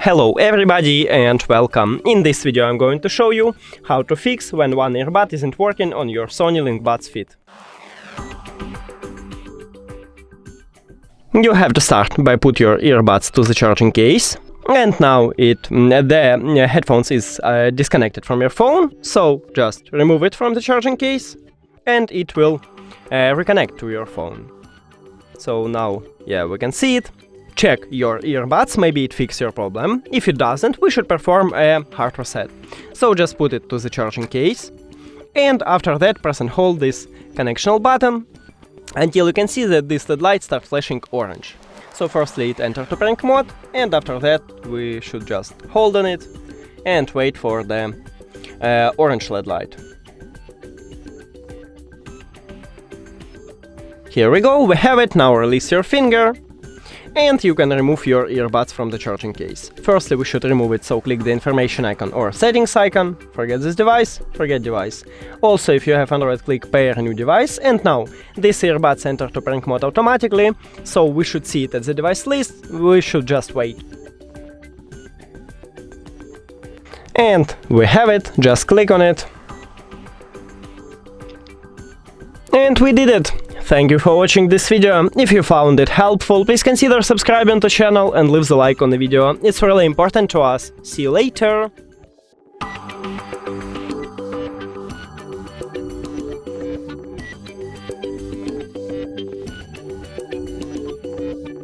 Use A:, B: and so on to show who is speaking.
A: Hello everybody and welcome. In this video I'm going to show you how to fix when one earbud isn't working on your SONY LinkBuds Fit. You have to start by put your earbuds to the charging case, and now the headphones is disconnected from your phone, so just remove it from the charging case and it will reconnect to your phone. So now, we can see it. Check your earbuds, maybe it fixes your problem. If it doesn't, we should perform a hard reset. So just put it to the charging case, and after that press and hold this connectional button until you can see that this LED light starts flashing orange. So firstly it enters to prank mode, and after that we should just hold on it and wait for the orange LED light. Here we go, we have it. Now release your finger and you can remove your earbuds from the charging case. Firstly we should remove it, so click the information icon or settings icon, forget this device, forget device. Also if you have Android, click pair new device, and now this earbuds enter to prank mode automatically, so we should see it at the device list, we should just wait. And we have it, just click on it. And we did it! Thank you for watching this video. If you found it helpful, please consider subscribing to the channel and leave the like on the video. It's really important to us. See you later!